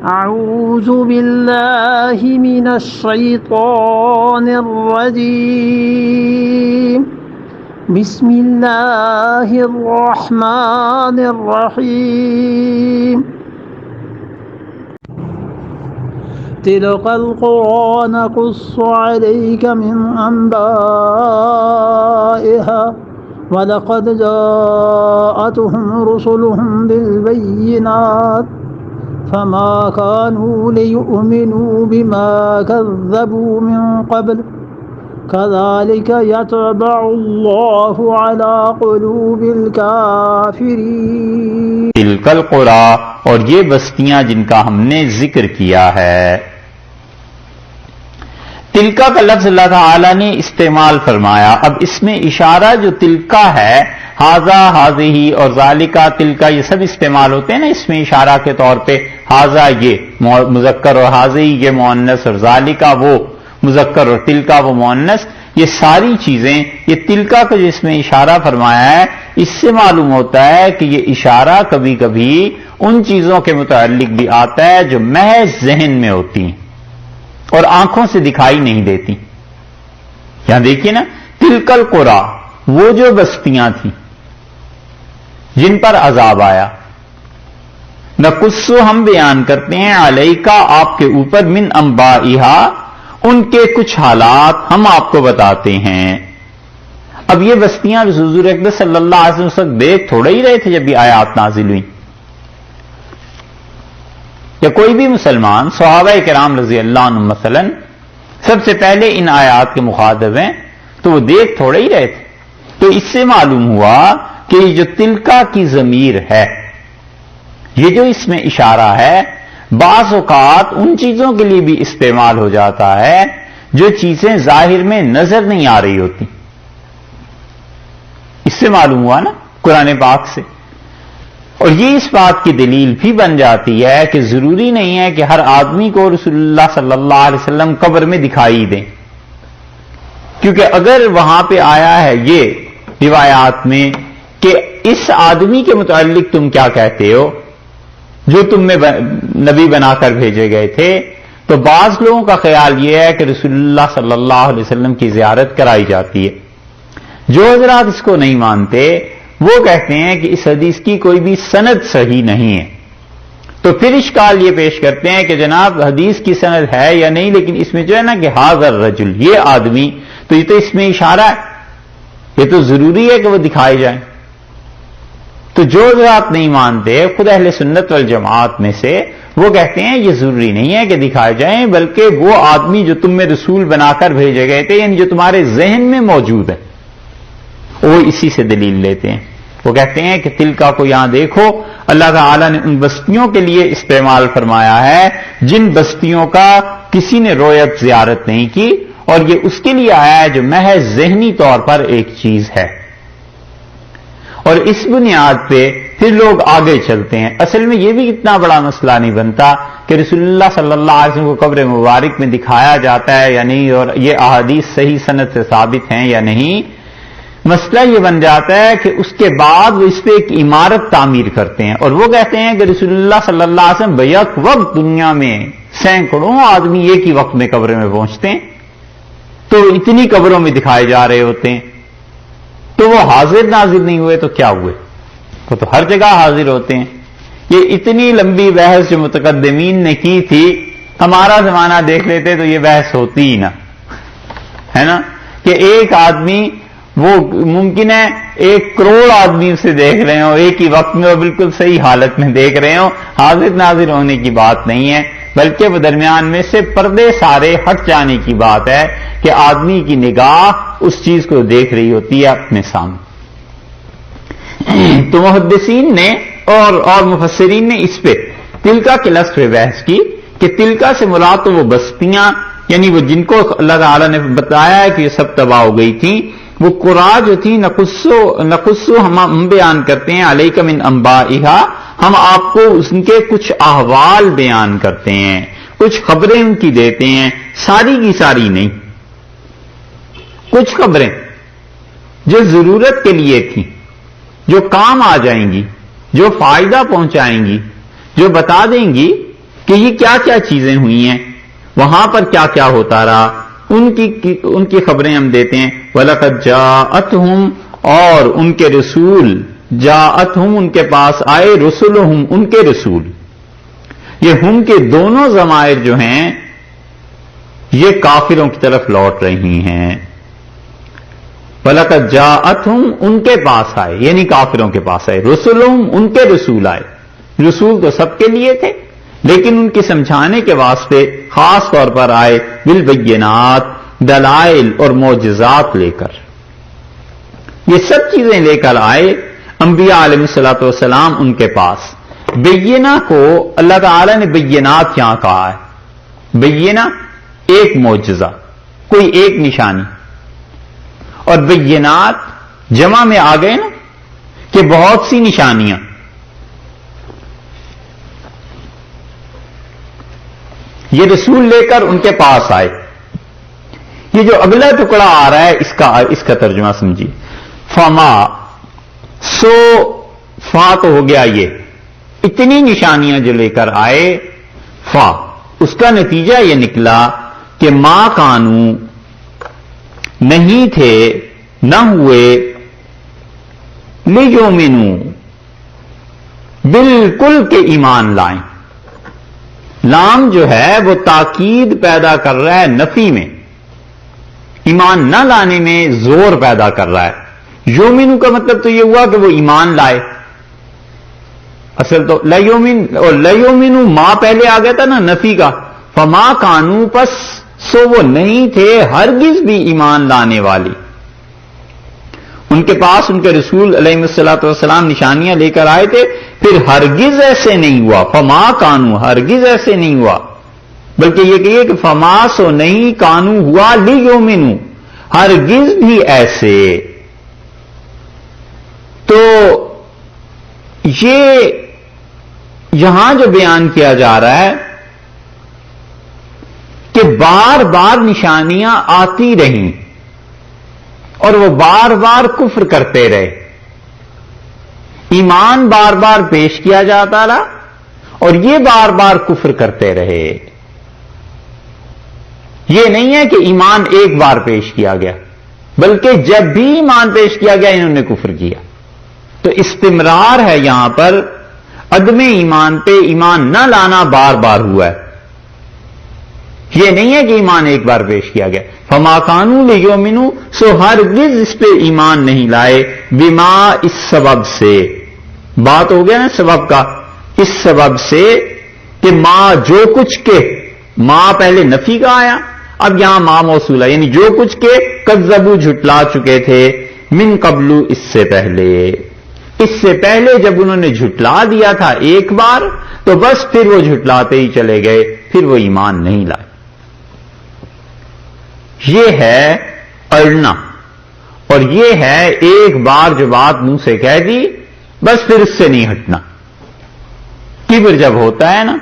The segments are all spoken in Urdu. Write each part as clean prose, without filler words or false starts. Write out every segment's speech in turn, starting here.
أعوذ بالله من الشيطان الرجيم بسم الله الرحمن الرحيم تلك القرى نقص عليك من أنبائها ولقد جاءتهم رسلهم بالبينات فما كانوا ليؤمنوا بما كذبوا من قبل كذلك يطبع الله على قلوب الكافرين تلک القری، اور یہ بستیاں جن کا ہم نے ذکر کیا ہے. تلکا کا لفظ اللہ تعالی نے استعمال فرمایا. اب اس میں اشارہ جو تلکا ہے، ہاذا، ہاذہی اور ذالکا، تلکا، یہ سب استعمال ہوتے ہیں نا اس میں اشارہ کے طور پہ. ہاذا یہ مذکر اور ہاذہی یہ مؤنث اور ذالکا وہ مذکر اور تلکا وہ مؤنث. یہ ساری چیزیں، یہ تلکا کا جو اس میں اشارہ فرمایا ہے، اس سے معلوم ہوتا ہے کہ یہ اشارہ کبھی کبھی ان چیزوں کے متعلق بھی آتا ہے جو محض ذہن میں ہوتی ہیں اور آنکھوں سے دکھائی نہیں دیتی. یہاں دیکھیے نا، تلک القری، وہ جو بستیاں تھیں جن پر عذاب آیا، نقص، ہم بیان کرتے ہیں، علیکا، آپ کے اوپر، من انبائہا، ان کے کچھ حالات ہم آپ کو بتاتے ہیں. اب یہ بستیاں حضور اقدس صلی اللہ علیہ وسلم اس وقت دیکھ تھوڑے ہی رہے تھے جب یہ آیات نازل ہوئی، یا کوئی بھی مسلمان، صحابہ کرام رضی اللہ عنہ مثلا سب سے پہلے ان آیات کے مخاطب ہیں، تو وہ دیکھ تھوڑے ہی رہے تھے. تو اس سے معلوم ہوا کہ یہ جو تلکا کی ضمیر ہے، یہ جو اس میں اشارہ ہے، بعض اوقات ان چیزوں کے لیے بھی استعمال ہو جاتا ہے جو چیزیں ظاہر میں نظر نہیں آ رہی ہوتی. اس سے معلوم ہوا نا قرآن پاک سے. اور یہ اس بات کی دلیل بھی بن جاتی ہے کہ ضروری نہیں ہے کہ ہر آدمی کو رسول اللہ صلی اللہ علیہ وسلم قبر میں دکھائی دیں، کیونکہ اگر وہاں پہ آیا ہے یہ روایات میں کہ اس آدمی کے متعلق تم کیا کہتے ہو جو تم میں نبی بنا کر بھیجے گئے تھے، تو بعض لوگوں کا خیال یہ ہے کہ رسول اللہ صلی اللہ علیہ وسلم کی زیارت کرائی جاتی ہے. جو حضرات اس کو نہیں مانتے وہ کہتے ہیں کہ اس حدیث کی کوئی بھی سند صحیح نہیں ہے. تو پھر اشکال یہ پیش کرتے ہیں کہ جناب حدیث کی سند ہے یا نہیں، لیکن اس میں جو ہے نا کہ حاضر رجل، یہ آدمی، تو یہ تو اس میں اشارہ ہے، یہ تو ضروری ہے کہ وہ دکھائے جائیں. تو جو حضرات نہیں مانتے خود اہل سنت والجماعت میں سے، وہ کہتے ہیں یہ ضروری نہیں ہے کہ دکھائے جائیں، بلکہ وہ آدمی جو تم میں رسول بنا کر بھیجے گئے تھے، یعنی جو تمہارے ذہن میں موجود ہے، وہ اسی سے دلیل لیتے ہیں. وہ کہتے ہیں کہ تلکا کو یہاں دیکھو، اللہ تعالی نے ان بستیوں کے لیے استعمال فرمایا ہے جن بستیوں کا کسی نے رویت زیارت نہیں کی، اور یہ اس کے لیے آیا ہے جو محض ذہنی طور پر ایک چیز ہے. اور اس بنیاد پہ پھر لوگ آگے چلتے ہیں. اصل میں یہ بھی اتنا بڑا مسئلہ نہیں بنتا کہ رسول اللہ صلی اللہ علیہ وسلم کو قبر مبارک میں دکھایا جاتا ہے یا نہیں، اور یہ احادیث صحیح سند سے ثابت ہیں یا نہیں. مسئلہ یہ بن جاتا ہے کہ اس کے بعد وہ اس پہ ایک عمارت تعمیر کرتے ہیں، اور وہ کہتے ہیں کہ رسول اللہ صلی اللہ علیہ وسلم بیک وقت دنیا میں سینکڑوں آدمی ایک ہی وقت میں قبر میں پہنچتے ہیں، تو اتنی قبروں میں دکھائے جا رہے ہوتے ہیں، تو وہ حاضر ناظر نہیں ہوئے تو کیا ہوئے؟ وہ تو ہر جگہ حاضر ہوتے ہیں. یہ اتنی لمبی بحث جو متقدمین نے کی تھی، ہمارا زمانہ دیکھ لیتے تو یہ بحث ہوتی ہی نہ، ہے نا، کہ ایک آدمی، وہ ممکن ہے 1 کروڑ آدمی اسے دیکھ رہے ہوں ایک ہی وقت میں، اور بالکل صحیح حالت میں دیکھ رہے ہوں. حاضر ناظر ہونے کی بات نہیں ہے، بلکہ وہ درمیان میں سے پردے سارے ہٹ جانے کی بات ہے کہ آدمی کی نگاہ اس چیز کو دیکھ رہی ہوتی ہے اپنے سامنے. تو محدثین نے اور مفسرین نے اس پہ تلکا کے لفظ پہ بحث کی کہ تلکا سے مراد تو وہ بستیاں، یعنی وہ جن کو اللہ تعالیٰ نے بتایا ہے کہ یہ سب تباہ ہو گئی تھی، وہ قرآ جو تھی، نقصو ہم بیان کرتے ہیں، علیک من انبائہا، ہم آپ کو ان کے کچھ احوال بیان کرتے ہیں، کچھ خبریں ان کی دیتے ہیں، ساری کی ساری نہیں، کچھ خبریں جو ضرورت کے لیے تھیں، جو کام آ جائیں گی، جو فائدہ پہنچائیں گی، جو بتا دیں گی کہ یہ کیا کیا چیزیں ہوئی ہیں، وہاں پر کیا کیا ہوتا رہا، ان کی خبریں ہم دیتے ہیں. وَلَقَدْ جَاءَتْهُمْ، اور ان کے رسول، جاءتہم ان کے پاس آئے، رسلہم ان کے رسول. یہ ہم کے دونوں ضمائر جو ہیں یہ کافروں کی طرف لوٹ رہی ہیں. وَلَقَدْ جَاءَتْهُمْ ان کے پاس آئے، یعنی کافروں کے پاس آئے، رسلہم ان کے رسول آئے. رسول تو سب کے لیے تھے لیکن ان کے سمجھانے کے واسطے خاص طور پر آئے، بالبینات، دلائل اور معجزات لے کر. یہ سب چیزیں لے کر آئے انبیاء علیہ الصلوۃ والسلام ان کے پاس. بینہ کو اللہ تعالی نے بینات کیا کہا ہے؟ بینہ ایک معجزہ، کوئی ایک نشانی. اور بینات جمع میں آ گئے نا کہ بہت سی نشانیاں. یہ رسول لے کر ان کے پاس آئے. یہ جو اگلا ٹکڑا آ رہا ہے اس کا ترجمہ سمجھیے. فما، سو فا تو ہو گیا یہ اتنی نشانیاں جو لے کر آئے. فا، اس کا نتیجہ یہ نکلا کہ ما کانو، نہیں تھے، نہ ہوئے، لیومنو، بالکل کہ ایمان لائیں. لام جو ہے وہ تاکید پیدا کر رہا ہے نفی میں، ایمان نہ لانے میں زور پیدا کر رہا ہے. یومنو کا مطلب تو یہ ہوا کہ وہ ایمان لائے. اصل تو لیومنو ما پہلے آ گیا تھا نا نفی کا. فما کانو، پس سو وہ نہیں تھے ہرگز بھی ایمان لانے والی. ان کے پاس ان کے رسول علیہ الصلوۃ والسلام نشانیاں لے کر آئے تھے، پھر ہرگز ایسے نہیں ہوا. فما کانو، ہرگز ایسے نہیں ہوا، بلکہ یہ کہیے کہ فما سو نہیں، کانو ہوا، لیومنو، ہرگز بھی ایسے. تو یہ یہاں جو بیان کیا جا رہا ہے کہ بار بار نشانیاں آتی رہیں اور وہ بار بار کفر کرتے رہے. ایمان بار بار پیش کیا جاتا رہا اور یہ بار بار کفر کرتے رہے. یہ نہیں ہے کہ ایمان ایک بار پیش کیا گیا، بلکہ جب بھی ایمان پیش کیا گیا انہوں نے کفر کیا. تو استمرار ہے یہاں پر عدم ایمان پہ. ایمان نہ لانا بار بار ہوا ہے، یہ نہیں ہے کہ ایمان ایک بار پیش کیا گیا. فما کانو لیومنو، سو ہرگز اس پہ ایمان نہیں لائے. بما، اس سبب سے. بات ہو گیا نا سبب کا. اس سبب سے کہ ما، جو کچھ کے، ما پہلے نفی کا آیا، اب یہاں ما موصول ہے، یعنی جو کچھ کے کذبو، جھٹلا چکے تھے، من قبلو، اس سے پہلے. اس سے پہلے جب انہوں نے جھٹلا دیا تھا ایک بار تو بس پھر وہ جھٹلاتے ہی چلے گئے، پھر وہ ایمان نہیں لائے. یہ ہے اڑنا، اور یہ ہے ایک بار جو بات منہ سے کہہ دی بس پھر اس سے نہیں ہٹنا. کبر جب ہوتا ہے نا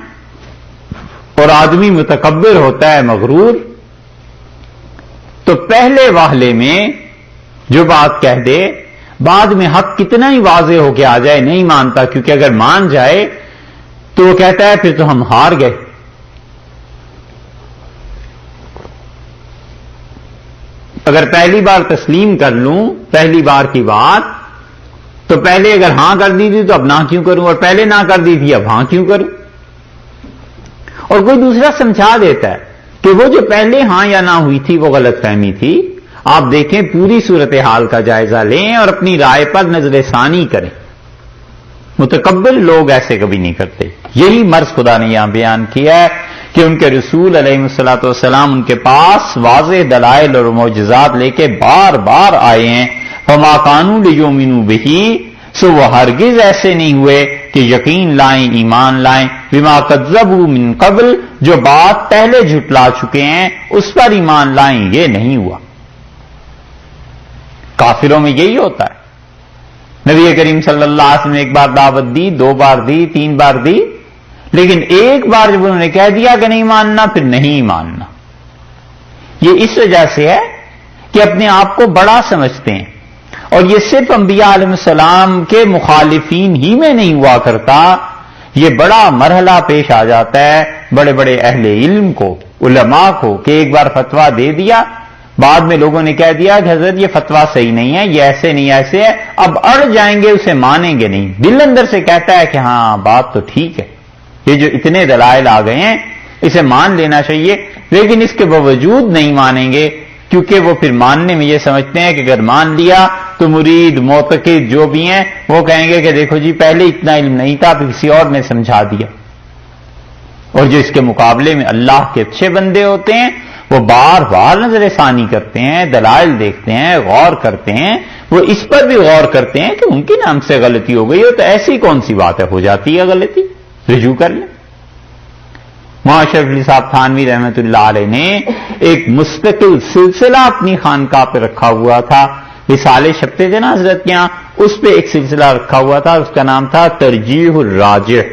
اور آدمی متکبر ہوتا ہے، مغرور، تو پہلے واہلے میں جو بات کہہ دے بعد میں حق کتنا ہی واضح ہو کے آ جائے نہیں مانتا، کیونکہ اگر مان جائے تو وہ کہتا ہے پھر تو ہم ہار گئے. اگر پہلی بار تسلیم کر لوں پہلی بار کی بات، تو پہلے اگر ہاں کر دی تھی تو اب نہ کیوں کروں، اور پہلے نہ کر دی تھی اب ہاں کیوں کروں. اور کوئی دوسرا سمجھا دیتا ہے کہ وہ جو پہلے ہاں یا نہ ہوئی تھی وہ غلط فہمی تھی. آپ دیکھیں پوری صورتحال کا جائزہ لیں اور اپنی رائے پر نظر ثانی کریں. متکبر لوگ ایسے کبھی نہیں کرتے. یہی مرض خدا نے یہاں بیان کیا ہے کہ ان کے رسول علیہ الصلوۃ والسلام ان کے پاس واضح دلائل اور معجزات لے کے بار بار آئے ہیں. فما کانوا لیؤمنوا بہ، سو وہ ہرگز ایسے نہیں ہوئے کہ یقین لائیں، ایمان لائیں. بما کذبوا من قبل، جو بات پہلے جھٹلا چکے ہیں اس پر ایمان لائیں، یہ نہیں ہوا. کافروں میں یہی ہوتا ہے. نبی کریم صلی اللہ علیہ وسلم نے ایک بار دعوت دی، دو بار دی، تین بار دی، لیکن ایک بار جب انہوں نے کہہ دیا کہ نہیں ماننا، پھر نہیں ماننا. یہ اس وجہ سے ہے کہ اپنے آپ کو بڑا سمجھتے ہیں، اور یہ صرف انبیاء علیہ السلام کے مخالفین ہی میں نہیں ہوا کرتا، یہ بڑا مرحلہ پیش آ جاتا ہے بڑے بڑے اہل علم کو، علماء کو، کہ ایک بار فتویٰ دے دیا، بعد میں لوگوں نے کہہ دیا کہ حضرت یہ فتویٰ صحیح نہیں ہے، یہ ایسے نہیں ایسے ہے، اب اڑ جائیں گے، اسے مانیں گے نہیں۔ دل اندر سے کہتا ہے کہ ہاں بات تو ٹھیک ہے، یہ جو اتنے دلائل آ گئے ہیں اسے مان لینا چاہیے، لیکن اس کے باوجود نہیں مانیں گے، کیونکہ وہ پھر ماننے میں یہ سمجھتے ہیں کہ اگر مان لیا تو مرید معتقد جو بھی ہیں وہ کہیں گے کہ دیکھو جی پہلے اتنا علم نہیں تھا، پھر کسی اور نے سمجھا دیا۔ اور جو اس کے مقابلے میں اللہ کے اچھے بندے ہوتے ہیں وہ بار بار نظر ثانی کرتے ہیں، دلائل دیکھتے ہیں، غور کرتے ہیں، وہ اس پر بھی غور کرتے ہیں کہ ممکن ہم سے غلطی ہو گئی ہو، تو ایسی کون سی بات ہے، ہو جاتی ہے غلطی، رجوع کر لیں۔ اشرف علی صاحب تھانوی رحمۃ اللہ علیہ نے ایک مستقل سلسلہ اپنی خانقاہ پہ رکھا ہوا تھا، رسالے چھپتے تھے نا حضرت کے یہاں، اس پہ ایک سلسلہ رکھا ہوا تھا، اس کا نام تھا ترجیح الراجح،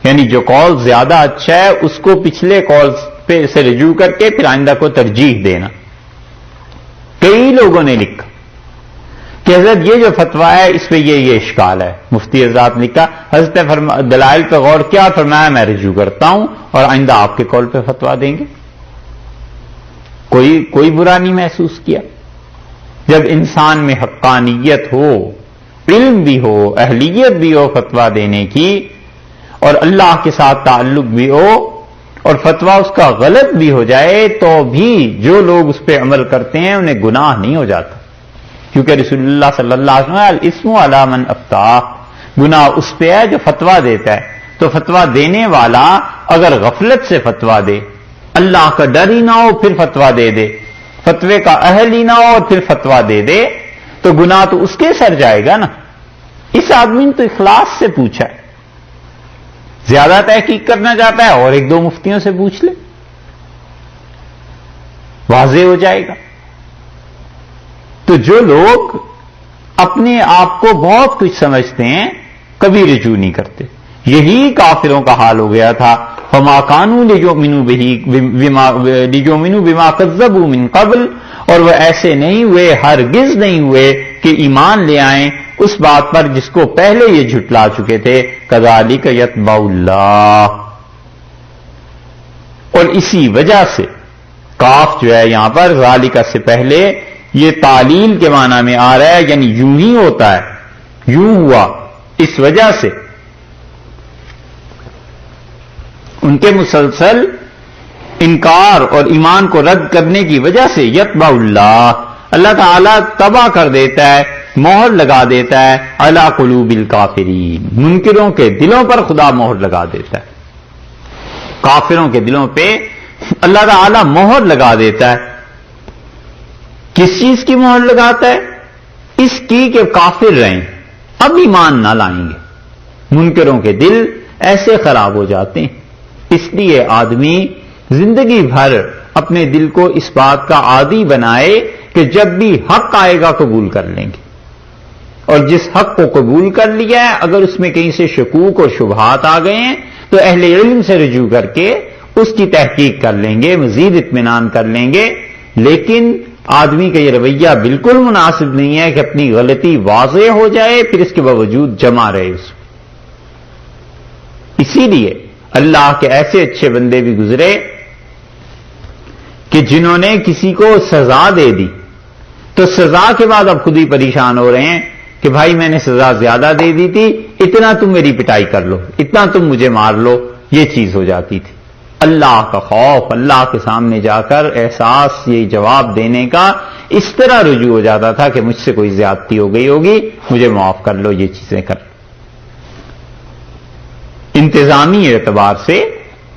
یعنی جو قول زیادہ اچھا ہے اس کو پچھلے قول پہ سے رجوع کر کے پھر آئندہ کو ترجیح دینا۔ کئی لوگوں نے لکھا کہ حضرت یہ جو فتویٰ ہے اس پہ یہ اشکال ہے، مفتی حضرات نے لکھا، حضرت دلائل پہ غور کیا، فرمایا میں رجوع کرتا ہوں اور آئندہ آپ کے قول پہ فتویٰ دیں گے۔ کوئی برا نہیں محسوس کیا۔ جب انسان میں حقانیت ہو، علم بھی ہو، اہلیت بھی ہو فتویٰ دینے کی، اور اللہ کے ساتھ تعلق بھی ہو، اور فتویٰ اس کا غلط بھی ہو جائے تو بھی جو لوگ اس پہ عمل کرتے ہیں انہیں گناہ نہیں ہو جاتا، کیونکہ رسول اللہ صلی اللہ علیہ وسلم الاسم علی من افتاء، گناہ اس پہ ہے جو فتویٰ دیتا ہے۔ تو فتویٰ دینے والا اگر غفلت سے فتویٰ دے، اللہ کا ڈر ہی نہ ہو پھر فتویٰ دے دے، فتوے کا اہل ہی نہ ہو اور پھر فتویٰ دے دے، تو گناہ تو اس کے سر جائے گا نا۔ اس آدمی نے تو اخلاص سے پوچھا ہے، زیادہ تحقیق کرنا چاہتا ہے اور ایک دو مفتیوں سے پوچھ لے، واضح ہو جائے گا۔ تو جو لوگ اپنے آپ کو بہت کچھ سمجھتے ہیں کبھی رجوع نہیں کرتے، یہی کافروں کا حال ہو گیا تھا۔ فما كانوا ليؤمنوا بما كذبوا من قبل، اور وہ ایسے نہیں ہوئے، ہرگز نہیں ہوئے کہ ایمان لے آئیں اس بات پر جس کو پہلے یہ جھٹلا چکے تھے۔ كذلك يطبع اللہ، اور اسی وجہ سے کاف جو ہے یہاں پر ذالک سے پہلے یہ تعلیل کے معنی میں آ رہا ہے، یعنی یوں ہی ہوتا ہے، یوں ہوا، اس وجہ سے ان کے مسلسل انکار اور ایمان کو رد کرنے کی وجہ سے یتبع اللہ تعالیٰ تباہ کر دیتا ہے، مہر لگا دیتا ہے علی قلوب الکافرین، منکروں کے دلوں پر خدا مہر لگا دیتا ہے، کافروں کے دلوں پہ اللہ تعالیٰ مہر لگا دیتا ہے۔ کس چیز کی مہر لگاتا ہے؟ اس کی کہ کافر رہیں، اب ایمان نہ لائیں گے۔ منکروں کے دل ایسے خراب ہو جاتے ہیں، اس لیے آدمی زندگی بھر اپنے دل کو اس بات کا عادی بنائے کہ جب بھی حق آئے گا قبول کر لیں گے، اور جس حق کو قبول کر لیا ہے اگر اس میں کہیں سے شکوک اور شبہات آ گئے ہیں تو اہل علم سے رجوع کر کے اس کی تحقیق کر لیں گے، مزید اطمینان کر لیں گے۔ لیکن آدمی کا یہ رویہ بالکل مناسب نہیں ہے کہ اپنی غلطی واضح ہو جائے پھر اس کے باوجود جمع رہے اس میں۔ اسی لیے اللہ کے ایسے اچھے بندے بھی گزرے کہ جنہوں نے کسی کو سزا دے دی تو سزا کے بعد اب خود ہی پریشان ہو رہے ہیں کہ بھائی میں نے سزا زیادہ دے دی تھی، اتنا تم میری پٹائی کر لو، اتنا تم مجھے مار لو، یہ چیز ہو جاتی تھی۔ اللہ کا خوف، اللہ کے سامنے جا کر احساس یہ جواب دینے کا اس طرح رجوع ہو جاتا تھا کہ مجھ سے کوئی زیادتی ہو گئی ہوگی، مجھے معاف کر لو، یہ چیزیں کر لو۔ انتظامی اعتبار سے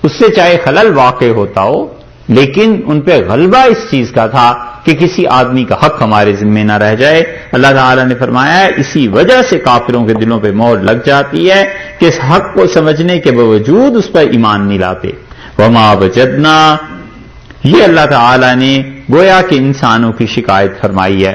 اس سے چاہے خلل واقع ہوتا ہو، لیکن ان پہ غلبہ اس چیز کا تھا کہ کسی آدمی کا حق ہمارے ذمہ نہ رہ جائے۔ اللہ تعالیٰ نے فرمایا ہے اسی وجہ سے کافروں کے دلوں پہ مہر لگ جاتی ہے کہ اس حق کو سمجھنے کے باوجود اس پر ایمان نہیں لاتے۔ وما وجدنا، یہ اللہ تعالیٰ نے گویا کہ انسانوں کی شکایت فرمائی ہے۔